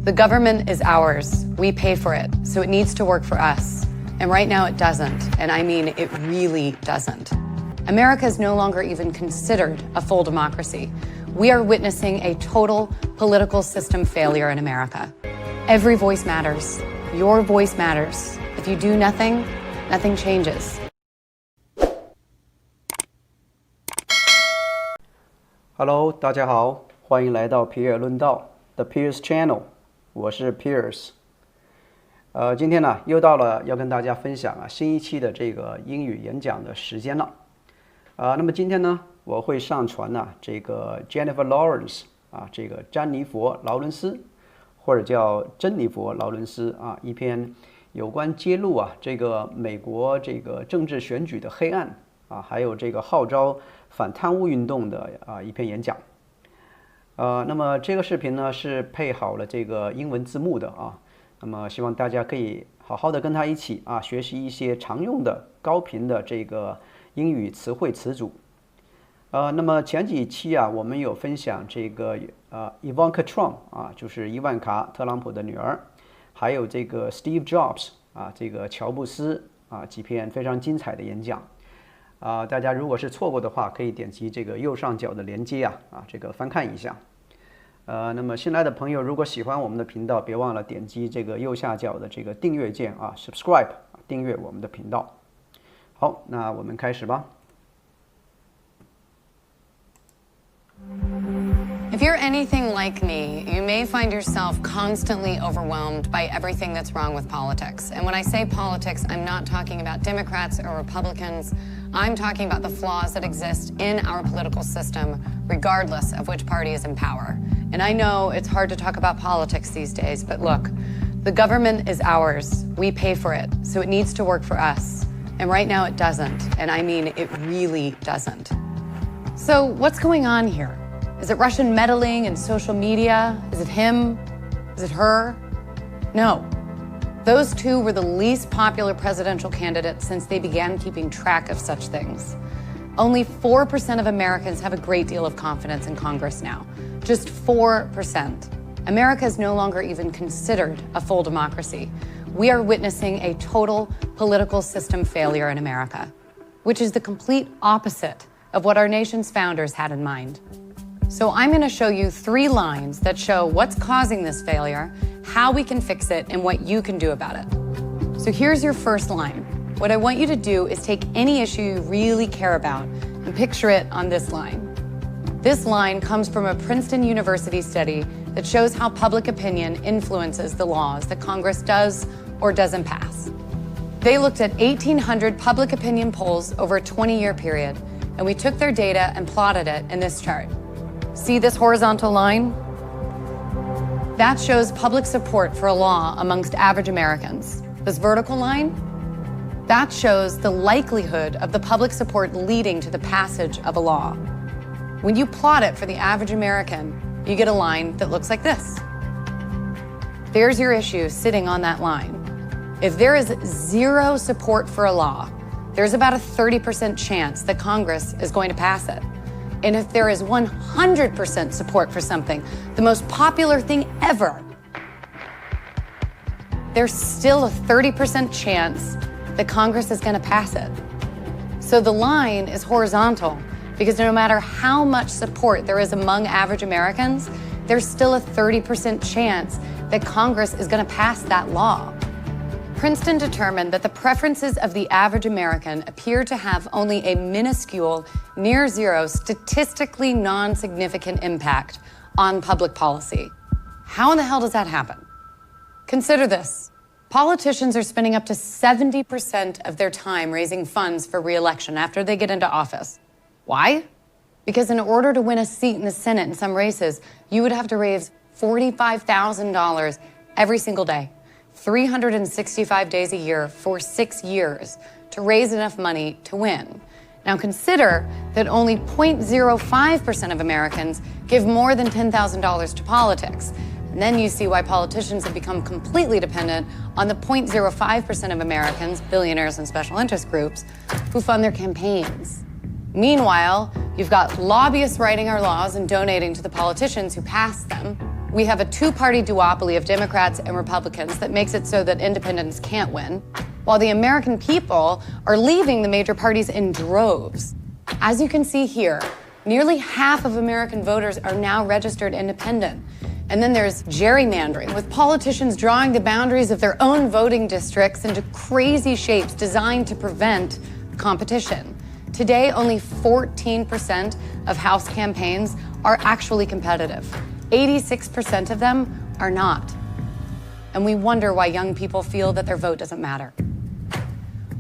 The government is ours. We pay for it, so it needs to work for us. And right now it doesn't, and I mean it really doesn't. America is no longer even considered a full democracy. We are witnessing a total political system failure in America. Every voice matters. Your voice matters. If you do nothing, nothing changes. Hello， 大家好，欢迎来到皮尔论道 The Pierce Channel， 我是 Pierce。今天呢又到了要跟大家分享新一期的这个英语演讲的时间了。那么今天呢我会上传这个 Jennifer Lawrence 这个詹妮佛·劳伦斯，或者叫珍妮佛·劳伦斯一篇有关揭露这个美国这个政治选举的黑暗还有这个号召反贪污运动的一篇演讲。那么这个视频呢是配好了这个英文字幕的那么希望大家可以好好的跟他一起学习一些常用的高频的这个英语词汇词组。那么前几期我们有分享这个Ivanka Trump 就是伊万卡特朗普的女儿，还有这个 Steve Jobs 这个乔布斯几篇非常精彩的演讲。大家如果是错过的话，可以点击这个右上角的连接这个翻看一下。那么新来的朋友，如果喜欢我们的频道，别忘了点击这个右下角的这个订阅键subscribe 订阅我们的频道。好，那我们开始吧。If you're anything like me, you may find yourself constantly overwhelmed by everything that's wrong with politics. And when I say politics, I'm not talking about Democrats or Republicans. I'm talking about the flaws that exist in our political system, regardless of which party is in power. And I know it's hard to talk about politics these days, but look, the government is ours. We pay for it, so it needs to work for us. And right now it doesn't, and I mean it really doesn't. So what's going on here? Is it Russian meddling in social media? Is it him? Is it her? No. Those two were the least popular presidential candidates since they began keeping track of such things. Only 4% of Americans have a great deal of confidence in Congress now. Just 4%. America is no longer even considered a full democracy. We are witnessing a total political system failure in America, which is the complete opposite of what our nation's founders had in mind. So I'm going to show you 3 lines that show what's causing this failure, how we can fix it, and what you can do about it. So here's your first line. What I want you to do is take any issue you really care about and picture it on this line. This line comes from a Princeton University study that shows how public opinion influences the laws that Congress does or doesn't pass. They looked at 1,800 public opinion polls over a 20-year period, and we took their data and plotted it in this chart. See this horizontal line? That shows public support for a law amongst average Americans. This vertical line? That shows the likelihood of the public support leading to the passage of a law. When you plot it for the average American, you get a line that looks like this. There's your issue sitting on that line. If there is 0 support for a law, there's about a 30% chance that Congress is going to pass it. And if there is 100% support for something, the most popular thing ever, there's still a 30% chance that Congress is going to pass it. So the line is horizontal because no matter how much support there is among average Americans, there's still a 30% chance that Congress is going to pass that law. Princeton determined that the preferences of the average American appear to have only a minuscule, near 0, statistically non-significant impact on public policy. How in the hell does that happen? Consider this. Politicians are spending up to 70% of their time raising funds for re-election after they get into office. Why? Because in order to win a seat in the Senate in some races, you would have to raise $45,000 every single day. 365 days a year for 6 years to raise enough money to win. Now consider that only 0.05% of Americans give more than $10,000 to politics. And then you see why politicians have become completely dependent on the 0.05% of Americans, billionaires and special interest groups, who fund their campaigns. Meanwhile, you've got lobbyists writing our laws and donating to the politicians who pass them. We have a two-party duopoly of Democrats and Republicans that makes it so that independents can't win, while the American people are leaving the major parties in droves. As you can see here, nearly half of American voters are now registered independent. And then there's gerrymandering, with politicians drawing the boundaries of their own voting districts into crazy shapes designed to prevent competition. Today, only 14% of House campaigns are actually competitive. 86% of them are not. And we wonder why young people feel that their vote doesn't matter.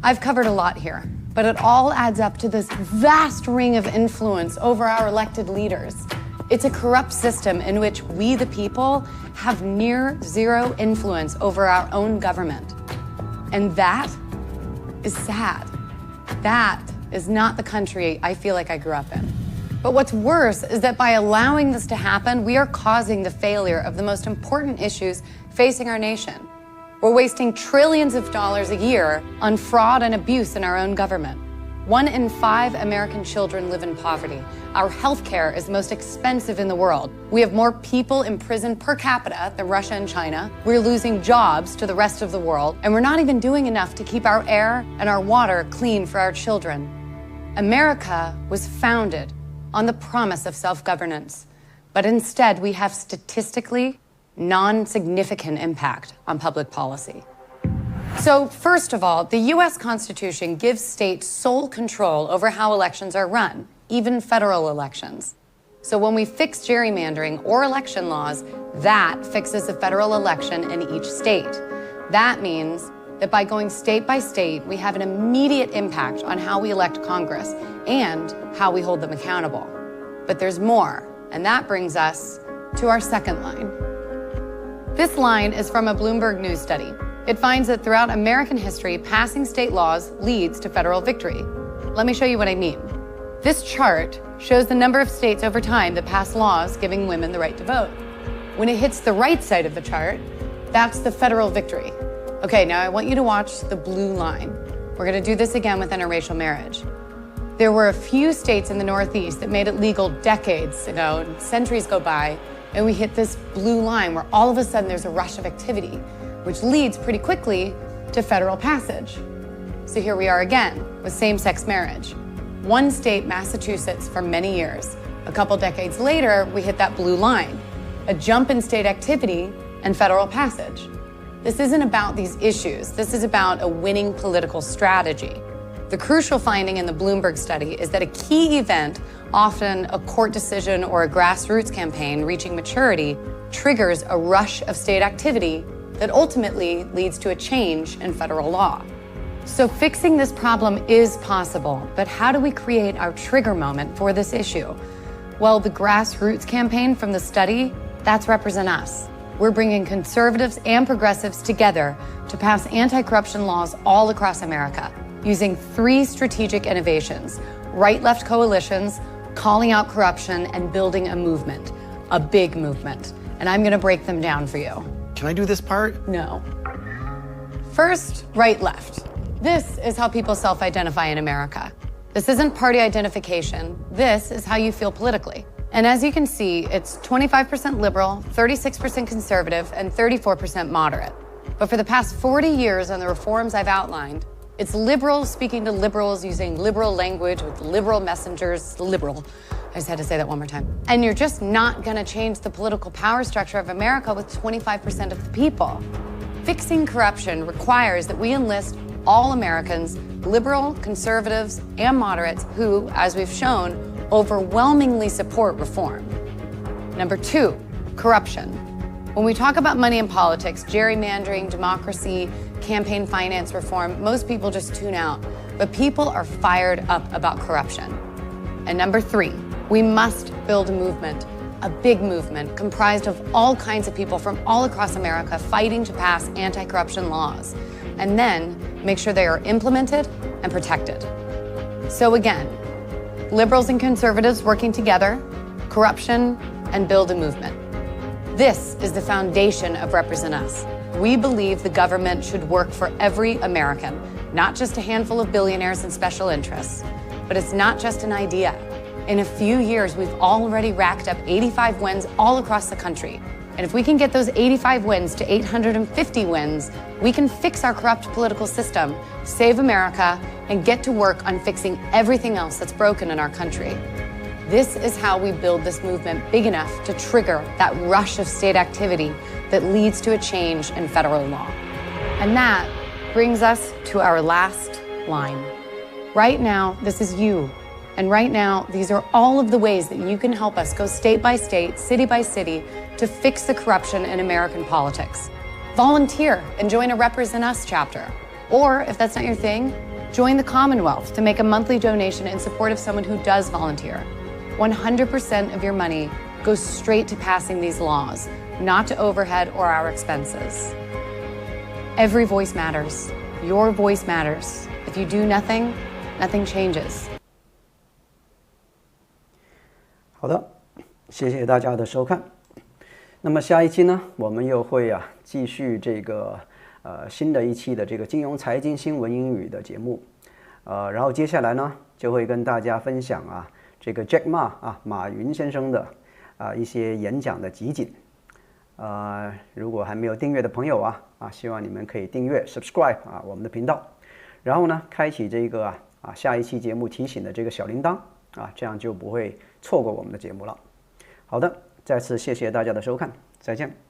I've covered a lot here, but it all adds up to this vast ring of influence over our elected leaders. It's a corrupt system in which we, the people, have near zero influence over our own government. And that is sad. That is not the country I feel like I grew up in. But what's worse is that by allowing this to happen, we are causing the failure of the most important issues facing our nation. We're wasting trillions of dollars a year on fraud and abuse in our own government. 1 in 5 American children live in poverty. Our health care is the most expensive in the world. We have more people in prison per capita than Russia and China. We're losing jobs to the rest of the world, and we're not even doing enough to keep our air and our water clean for our children. America was founded on the promise of self-governance, but instead we have statistically non-significant impact on public policy. So first of all, the U.S. Constitution gives states sole control over how elections are run, even federal elections. So when we fix gerrymandering or election laws, that fixes a federal election in each state. That means that by going state by state, we have an immediate impact on how we elect Congress and how we hold them accountable. But there's more, and that brings us to our second line. This line is from a Bloomberg News study. It finds that throughout American history, passing state laws leads to federal victory. Let me show you what I mean. This chart shows the number of states over time that pass laws giving women the right to vote. When it hits the right side of the chart, that's the federal victory. Okay, now I want you to watch the blue line. We're going to do this again with interracial marriage. There were a few states in the Northeast that made it legal decades ago, and centuries go by, and we hit this blue line where all of a sudden there's a rush of activity, which leads pretty quickly to federal passage. So here we are again with same-sex marriage. One state, Massachusetts, for many years. A couple decades later, we hit that blue line, a jump in state activity and federal passage. This isn't about these issues. This is about a winning political strategy. The crucial finding in the Bloomberg study is that a key event, often a court decision or a grassroots campaign reaching maturity, triggers a rush of state activity that ultimately leads to a change in federal law. So fixing this problem is possible, but how do we create our trigger moment for this issue? Well, the grassroots campaign from the study, that's Represent Us. We're bringing conservatives and progressives together to pass anti-corruption laws all across America, using 3 strategic innovations: right-left coalitions, calling out corruption, and building a movement, a big movement. And I'm gonna break them down for you. Can I do this part? No. First, right-left. This is how people self-identify in America. This isn't party identification. This is how you feel politically. And as you can see, it's 25% liberal, 36% conservative, and 34% moderate. But for the past 40 years on the reforms I've outlined, it's liberals speaking to liberals using liberal language with liberal messengers, liberal. I just had to say that one more time. And you're just not gonna change the political power structure of America with 25% of the people. Fixing corruption requires that we enlist all Americans, liberal, conservatives, and moderates who, as we've shown, overwhelmingly support reform. Number 2, corruption. When we talk about money in politics, gerrymandering, democracy, campaign finance reform, most people just tune out, but people are fired up about corruption. And number 3, we must build a movement, a big movement comprised of all kinds of people from all across America fighting to pass anti-corruption laws, and then make sure they are implemented and protected. So again, liberals and conservatives working together, corruption, and build a movement. This is the foundation of Represent Us. We believe the government should work for every American, not just a handful of billionaires and special interests. But it's not just an idea. In a few years, we've already racked up 85 wins all across the country. And if we can get those 85 wins to 850 wins, we can fix our corrupt political system, save America, and get to work on fixing everything else that's broken in our country. This is how we build this movement big enough to trigger that rush of state activity that leads to a change in federal law. And that brings us to our last line. Right now, this is you. And right now, these are all of the ways that you can help us go state by state, city by city, to fix the corruption in American politics. Volunteer and join a Represent Us chapter. Or, if that's not your thing, join the Commonwealth to make a monthly donation in support of someone who does volunteer. 100% of your money goes straight to passing these laws, not to overhead or our expenses. Every voice matters. Your voice matters. If you do nothing, nothing changes. 好的，谢谢大家的收看。那么下一期呢，我们又会继续这个新的一期的这个金融财经新闻英语的节目，然后接下来呢就会跟大家分享这个 Jack Ma 马云先生的一些演讲的集锦。如果还没有订阅的朋友希望你们可以订阅 subscribe 我们的频道，然后呢开启这个下一期节目提醒的这个小铃铛这样就不会错过我们的节目了。好的，再次谢谢大家的收看，再见。